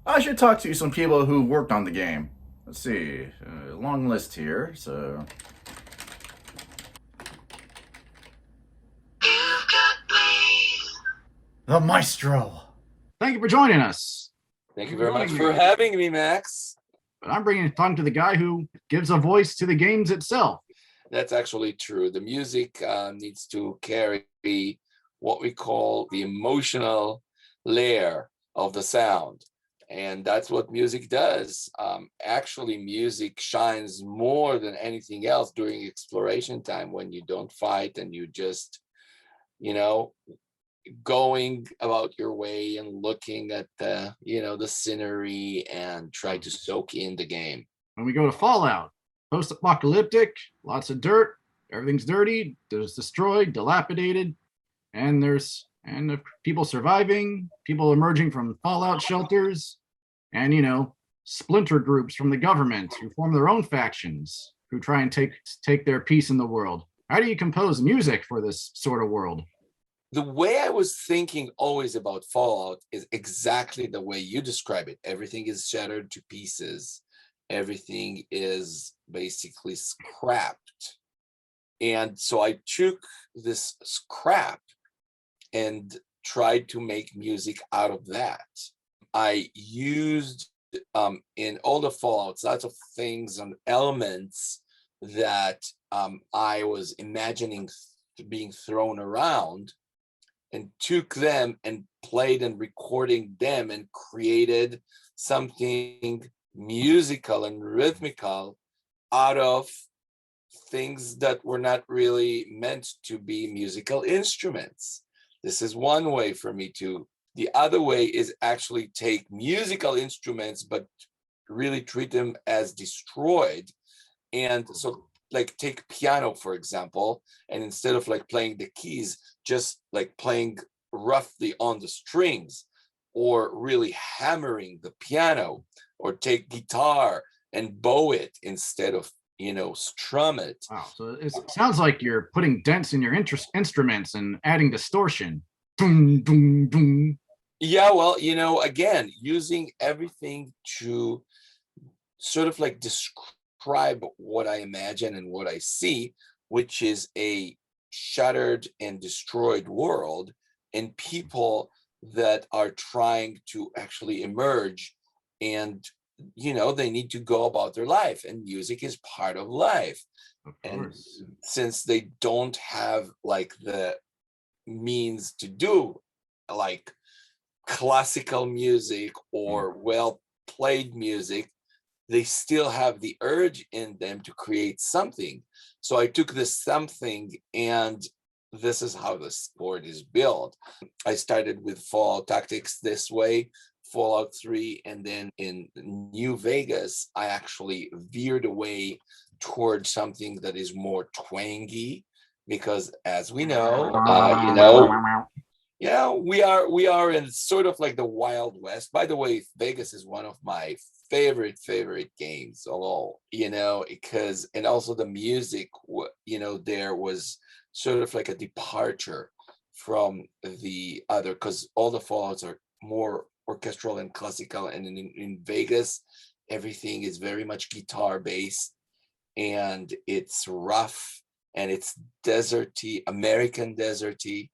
I should talk to some people who worked on the game. Let's see, long list here. So, the Maestro. Thank you for joining us. Thank you Thank you very for much joining for me. having me, Max. But I'm bringing fun to the guy who gives a voice to the games itself. That's actually true. The music needs to carry what we call the emotional layer of the sound. And that's what music does. Actually, music shines more than anything else during exploration time when you don't fight and you just, you know, going about your way and looking at the scenery and try to soak in the game. When we go to Fallout, post-apocalyptic, lots of dirt, everything's dirty, there's destroyed, dilapidated, and there's people surviving, people emerging from fallout shelters, and splinter groups from the government who form their own factions who try and take their piece in the world. How do you compose music for this sort of world? The way I was thinking always about Fallout is exactly the way you describe it. Everything is shattered to pieces. Everything is basically scrapped. And so I took this scrap and tried to make music out of that. I used in all the Fallouts lots of things and elements that I was imagining being thrown around, and took them and played and recording them and created something musical and rhythmical out of things that were not really meant to be musical instruments. This is one way for me to. The other way is actually take musical instruments, but really treat them as destroyed. And so, like, take piano, for example, and instead of like playing the keys, just like playing roughly on the strings or really hammering the piano, or take guitar and bow it instead of strum it. Wow, so it sounds like you're putting dents in your instruments and adding distortion. Doom, doom, doom. Yeah, well, again, using everything to sort of like describe what I imagine and what I see, which is a shattered and destroyed world, and people that are trying to actually emerge, and they need to go about their life, and music is part of life. Of And course. since they don't have like the means to do like classical music Mm. or well played music, they still have the urge in them to create something. So I took this something, and this is how the sport is built. I started with Fallout Tactics this way, Fallout 3, and then in New Vegas, I actually veered away towards something that is more twangy, because as we know, we are in sort of like the Wild West. By the way, Vegas is one of my favorite games of all, because, and also the music, there was sort of like a departure from the other, because all the Fallouts are more orchestral and classical, and in Vegas, everything is very much guitar based, and it's rough, and it's deserty, American deserty,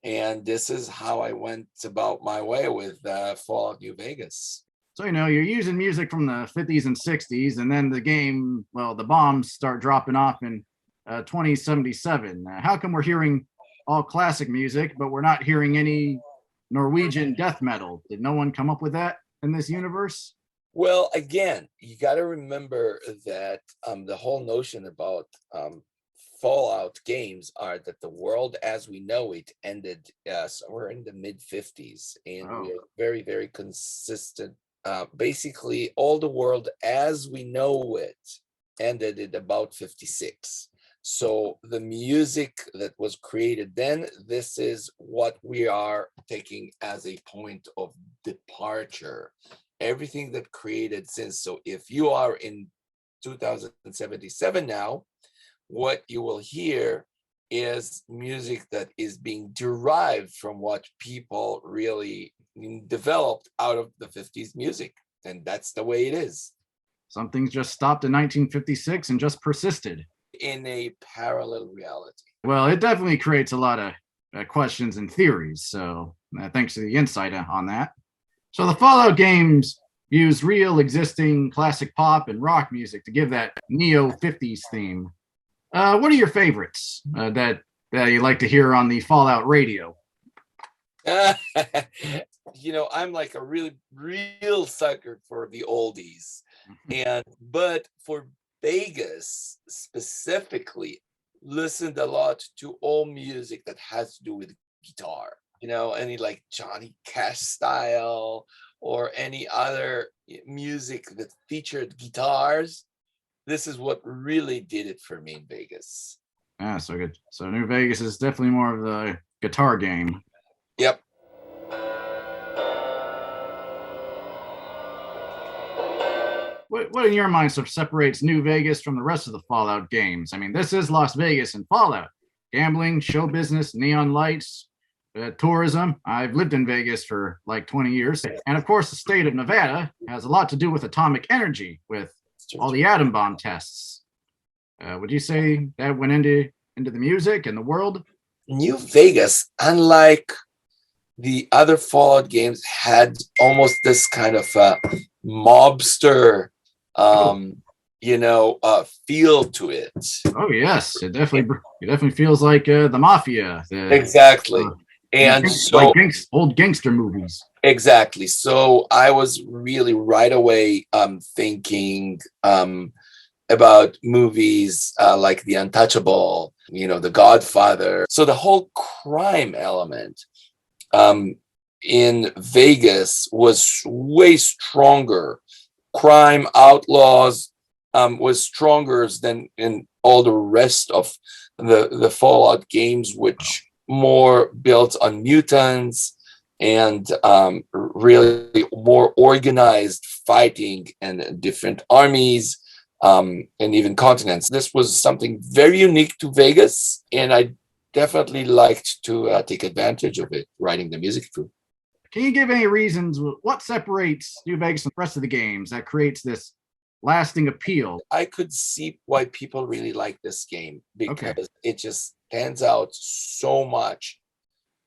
and this is how I went about my way with Fallout New Vegas. So you're using music from the 50s and 60s, and then the game, well, the bombs start dropping off in 2077. How come we're hearing all classic music, but we're not hearing any Norwegian death metal? Did no one come up with that in this universe? Well, again, you got to remember that the whole notion about Fallout games are that the world as we know it ended somewhere in the mid 50s, and Oh, we're very, very consistent. Basically, all the world as we know it ended at about 56. So the music that was created then, this is what we are taking as a point of departure. Everything that created since. So if you are in 2077 now, what you will hear is music that is being derived from what people really developed out of the 50s music, and that's the way it is. Some things just stopped in 1956 and just persisted. In a parallel reality. Well, it definitely creates a lot of questions and theories. So thanks for the insight on that. So the Fallout games use real existing classic pop and rock music to give that neo 50s theme. What are your favorites that you like to hear on the Fallout radio? I'm like a really real sucker for the oldies. But for Vegas specifically, listened a lot to all music that has to do with guitar, any like Johnny Cash style or any other music that featured guitars. This is what really did it for me in Vegas. So good. So New Vegas is definitely more of the guitar game. Yep. What in your mind sort of separates New Vegas from the rest of the Fallout games? I mean, this is Las Vegas and Fallout. Gambling, show business, neon lights, tourism. I've lived in Vegas for like 20 years. And of course, the state of Nevada has a lot to do with atomic energy, with all the atom bomb tests. Would you say that went into the music and the world? New Vegas, unlike the other Fallout games, had almost this kind of mobster feel to it. Oh yes, it definitely feels like the mafia. Exactly. And so like old gangster movies. Exactly. So I was really right away thinking about movies like The Untouchable, The Godfather. So the whole crime element in Vegas was way stronger. Crime, outlaws was stronger than in all the rest of the Fallout games, which more built on mutants and really more organized fighting and different armies and even continents. This was something very unique to Vegas, and I definitely liked to take advantage of it, writing the music through. Can you give any reasons what separates New Vegas from the rest of the games that creates this lasting appeal? I could see why people really like this game because it just stands out so much.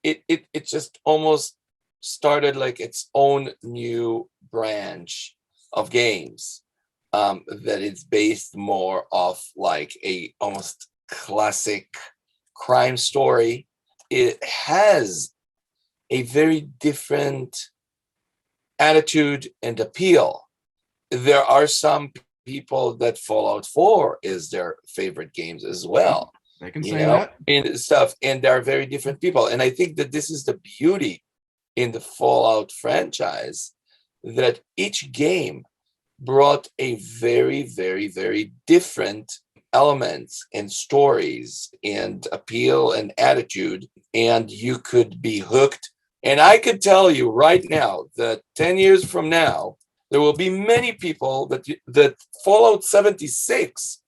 It just almost started like its own new branch of games that it's based more of like a almost classic crime story. It has a very different attitude and appeal. There are some people that Fallout 4 is their favorite games as well. They can say that. And stuff, and they're very different people. And I think that this is the beauty in the Fallout franchise, that each game brought a very, very, very different elements and stories and appeal and attitude, and you could be hooked. And I could tell you right now that 10 years from now, there will be many people that Fallout 76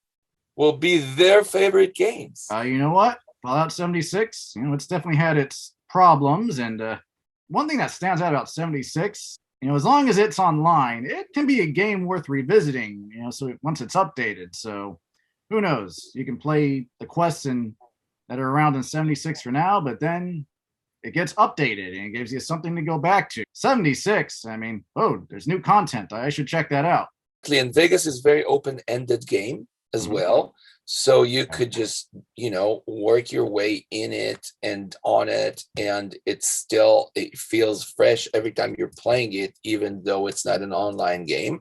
will be their favorite games. You know what? Fallout 76, it's definitely had its problems. And one thing that stands out about 76, as long as it's online, it can be a game worth revisiting, so once it's updated. So who knows? You can play the quests that are around in 76 for now, but then it gets updated and it gives you something to go back to. 76, I mean, there's new content. I should check that out. And Vegas is a very open-ended game as well. So you could just, work your way in it and on it. And it feels fresh every time you're playing it, even though it's not an online game.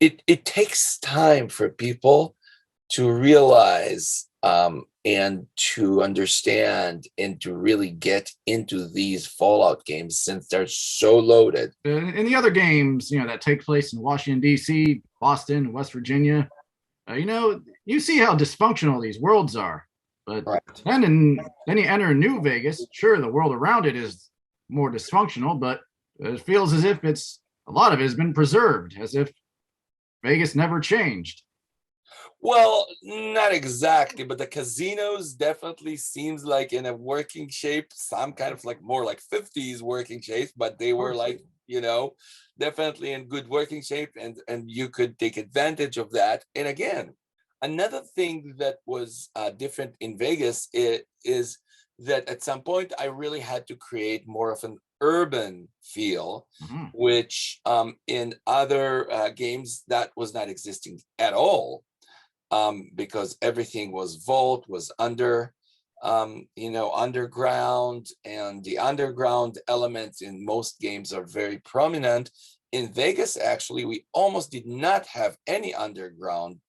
It takes time for people to realize and to understand and to really get into these Fallout games, since they're so loaded. In the other games, that take place in Washington, D.C., Boston, West Virginia, you see how dysfunctional these worlds are. But then you enter New Vegas. Sure, the world around it is more dysfunctional, but it feels as if a lot of it has been preserved, as if Vegas never changed. Well, not exactly, but the casinos definitely seems like in a working shape, some kind of like more like 50s working shape, but they Of were course. like, definitely in good working shape, and you could take advantage of that. And again, another thing that was different in Vegas is that at some point I really had to create more of an urban feel, Mhm. which in other games that was not existing at all, because everything was vault, was underground, and the underground elements in most games are very prominent. In Vegas, actually, we almost did not have any underground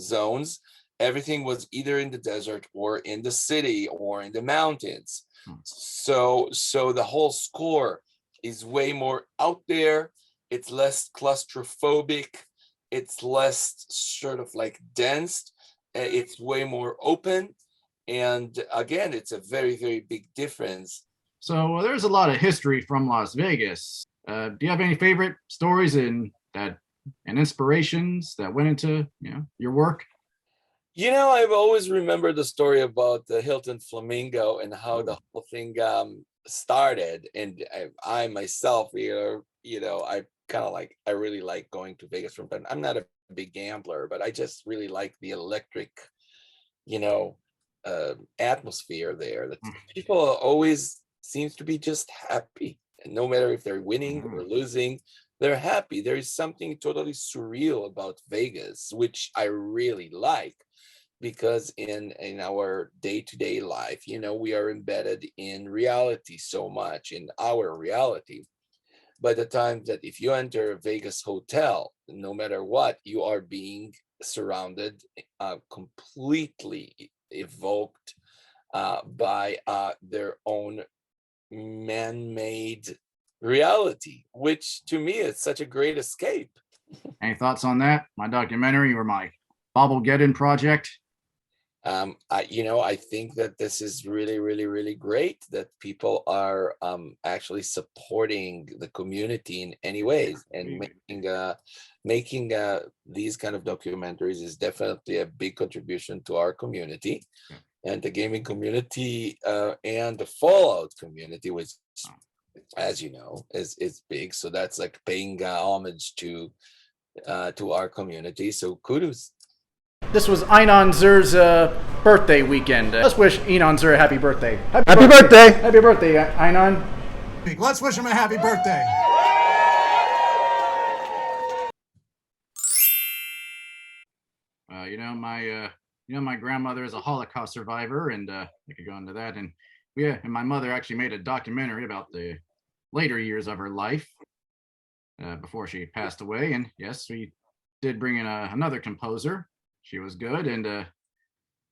zones. Everything was either in the desert or in the city or in the mountains. Mm. So the whole score is way more out there. It's less claustrophobic, it's less sort of like dense, it's way more open, and again, it's a very, very big difference. So there's a lot of history from Las Vegas. Do you have any favorite stories and inspirations that went into your work? I've always remembered the story about the Hilton Flamingo and how the Oh, whole thing started. And I myself, I kind of like, I really like going to Vegas from time. I'm not a big gambler, but I just really like the electric, you know, atmosphere there. That people are always seems to be just happy, and no matter if they're winning or mhm. losing, they're happy. There is something totally surreal about Vegas, which I really like, because in our day-to-day life, we are embedded in reality so much, in our reality. By the time that if you enter a Vegas hotel, no matter what, you are being surrounded, completely evoked by their own man-made reality, which to me is such a great escape. Any thoughts on that? My documentary or my Bobblegeddon project? I think that this is really, really, really great that people are actually supporting the community in any ways, and making these kind of documentaries is definitely a big contribution to our community Yeah. and the gaming community, and the Fallout community, which, as you know, is big. So that's like paying homage to our community. So kudos. This was Inon Zur's birthday weekend. Let's wish Inon Zur a happy birthday. Happy birthday! Happy birthday, Inon. Let's wish him a happy birthday. My grandmother is a Holocaust survivor, and I could go into that. And yeah, and my mother actually made a documentary about the later years of her life before she passed away. And yes, we did bring in another composer. She was good, and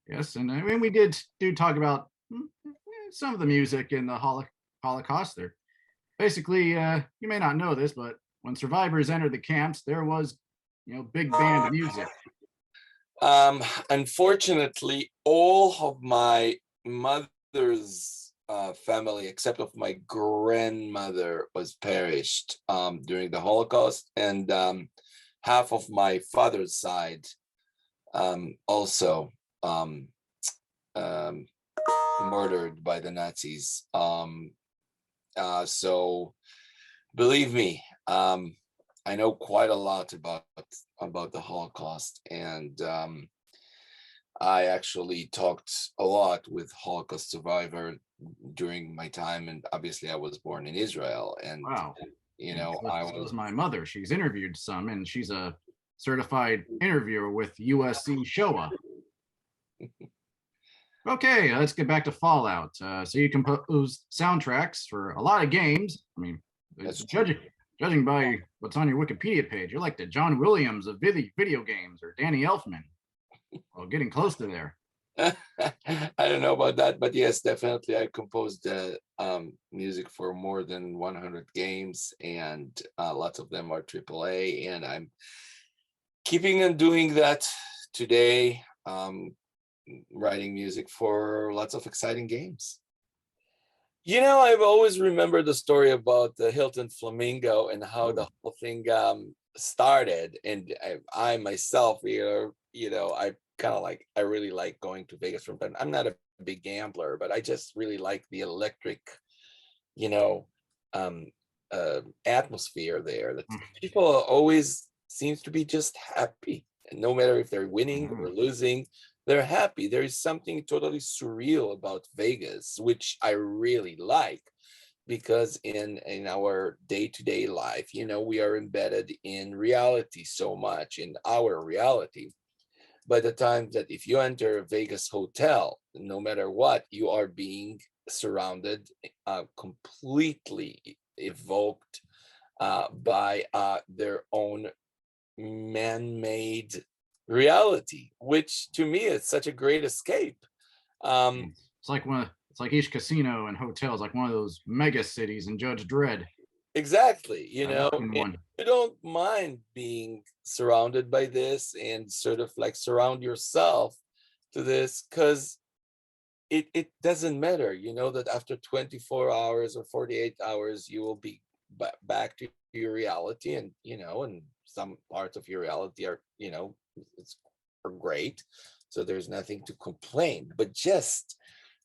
yes, and I mean we did do talk about some of the music in the Holocaust. There, basically, you may not know this, but when survivors entered the camps, there was big band music. Unfortunately, all of my mother's family, except of my grandmother, was perished during the Holocaust, and half of my father's side also um, murdered by the Nazis. So believe me, I know quite a lot about the Holocaust, and I actually talked a lot with Holocaust survivor during my time, and obviously I was born in Israel, and Wow. And I so was. is my mother. She's interviewed some, and she's a certified interviewer with USC Showa. Okay, let's get back to Fallout. So you compose soundtracks for a lot of games. I mean, That's true. judging by what's on your Wikipedia page, you're like the John Williams of video games, or Danny Elfman. Well, getting close to there. I don't know about that, but yes, definitely. I composed music for more than 100 games, and lots of them are AAA. And I'm keeping on doing that today, writing music for lots of exciting games. I've always remembered the story about the Hilton Flamingo and how the whole thing started. And I myself, I kind of I really like going to Vegas from time. I'm not a big gambler, but I just really like the electric, you know, um, atmosphere there. That people always seems to be just happy, and no matter if they're winning or losing, they're happy. There is something totally surreal about Vegas, which I really like, because in our day-to-day life, we are embedded in reality so much, in our reality. By the time that if you enter a Vegas hotel, no matter what, you are being surrounded, completely evoked by their own man-made reality, which to me is such a great escape. It's like each casino and hotel is like one of those mega cities in Judge Dredd. Exactly, One. and you don't mind being surrounded by this and sort of surround yourself to this, because it doesn't matter, that after 24 hours or 48 hours, you will be back to your reality. And some parts of your reality are, are great. So there's nothing to complain, but just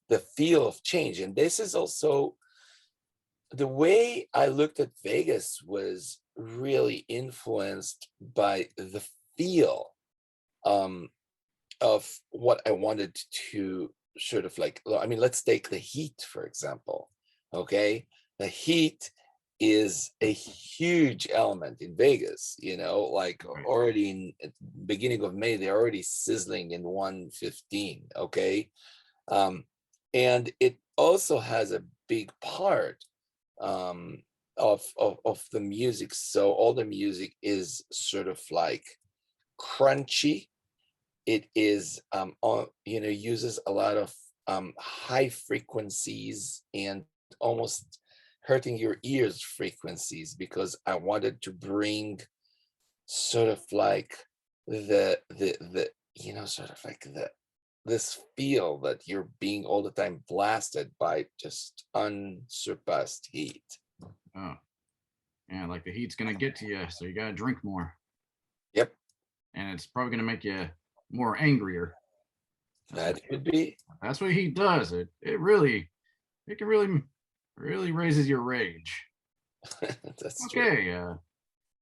the feel of change. And this is also the way I looked at Vegas was really influenced by the feel of what I wanted to sort of let's take the heat, for example. Okay. The heat is a huge element in Vegas, already in at the beginning of May, they're already sizzling in 115. Okay. And it also has a big part of the music. So all the music is sort of crunchy. It is uses a lot of high frequencies and almost hurting your ears frequencies, because I wanted to bring sort of this feel that you're being all the time blasted by just unsurpassed heat. Oh, yeah, like the heat's gonna get to you, so you gotta drink more. Yep. And it's probably gonna make you more angrier. That could be. That's what heat does. It can really raises your rage. That's okay. True.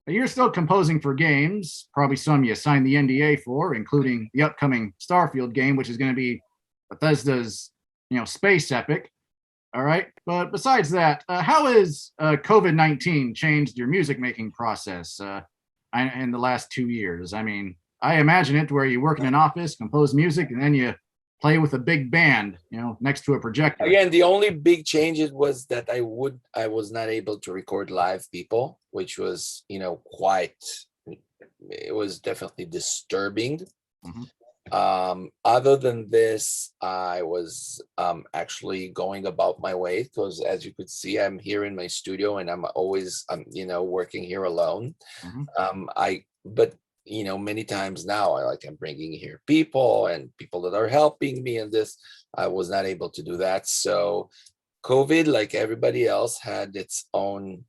You're still composing for games, probably some you signed the NDA for, including the upcoming Starfield game, which is going to be Bethesda's, space epic. All right. But besides that, how has COVID-19 changed your music making process in the last 2 years? I mean, I imagine it where you work in an office, compose music, and then you play with a big band, next to a projector. Again, the only big changes was that I was not able to record live people, which was, it was definitely disturbing. Mm-hmm. Other than this, I was actually going about my way, because as you could see, I'm here in my studio and I'm always, working here alone. Mm-hmm. But many times now I'm bringing here people and people that are helping me in this. I was not able to do that. So COVID, like everybody else, had its own,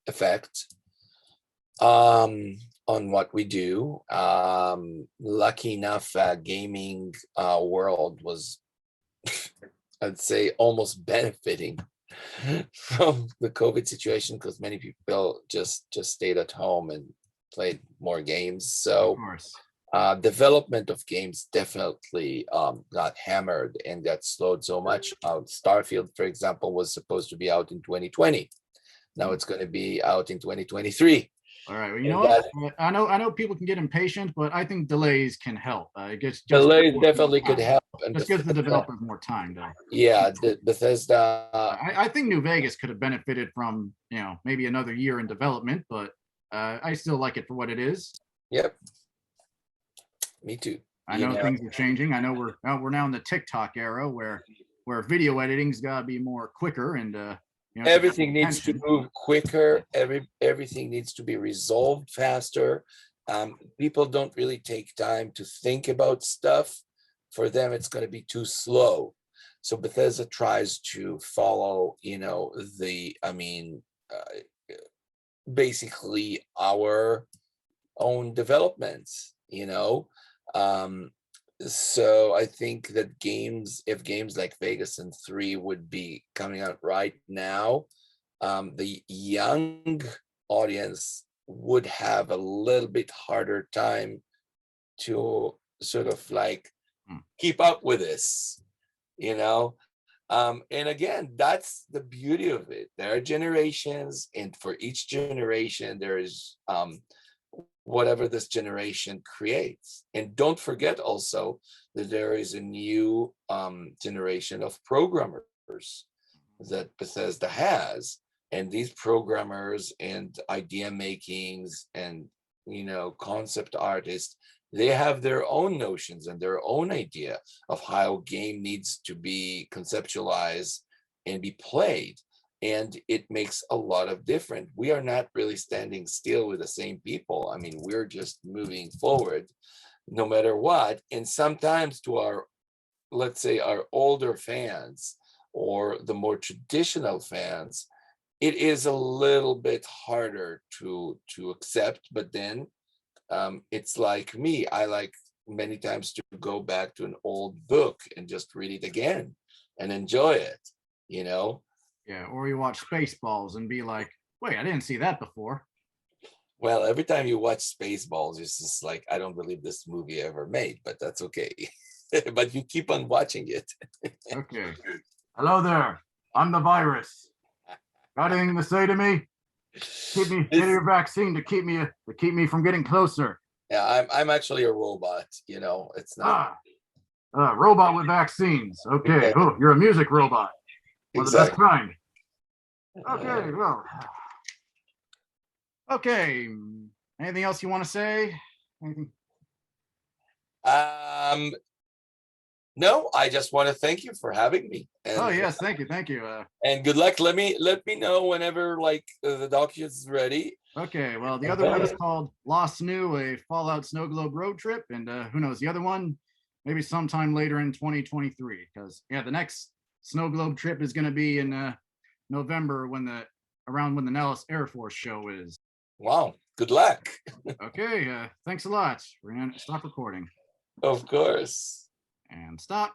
effect on what we do. Lucky enough, gaming world was, I'd say, almost benefiting from the COVID situation, because many people just stayed at home and played more games. So development of games definitely got hammered and got slowed so much. Starfield, for example, was supposed to be out in 2020. Now it's going to be out in 2023. All right. Well, you know what? I know people can get impatient, but I think delays can help. Delays definitely could help. And just gives the developers more time, though. Yeah, Bethesda. I think New Vegas could have benefited from, maybe another year in development, but I still like it for what it is. Yep. Me too. I know things are changing. I know we're now in the TikTok era where video editing's got to be more quicker and everything needs to move quicker. Everything needs to be resolved faster. People don't really take time to think about stuff. For them, it's going to be too slow. So Bethesda tries to follow, basically our own developments, so I think that if games like Vegas and 3 would be coming out right now, the young audience would have a little bit harder time to sort of like keep up with this, you know. And again, that's the beauty of it. There are generations, and for each generation, there is whatever this generation creates. And don't forget also that there is a new generation of programmers that Bethesda has. And these programmers and idea makings and, concept artists, they have their own notions and their own idea of how a game needs to be conceptualized and be played. And it makes a lot of difference. We are not really standing still with the same people. I mean, we're just moving forward no matter what. And sometimes to our, let's say, our older fans or the more traditional fans, it is a little bit harder to accept. But then it's like me, I like many times to go back to an old book and just read it again and enjoy it, Yeah, or you watch Spaceballs and be like, wait, I didn't see that before. Well, every time you watch Spaceballs, it's just like, I don't believe this movie ever made, but that's okay. But you keep on watching it. Okay. Hello there. I'm the virus. Got anything to say to me? Get your vaccine to keep me from getting closer. Yeah, I'm actually a robot, it's not. Robot with vaccines. Okay. Oh, you're a music robot. One of the best kind. Okay, well. Okay. Anything else you want to say? Anything? No, I just want to thank you for having me. And, yes, thank you. And good luck. Let me know whenever the document is ready. Okay, well, the other one is called Lost New, a Fallout Snow Globe road trip, and who knows, the other one maybe sometime later in 2023, because the next Snow Globe trip is going to be in November around when the Nellis Air Force show is. Wow, good luck. Okay, thanks a lot. We're gonna stop recording. Of course. And stop.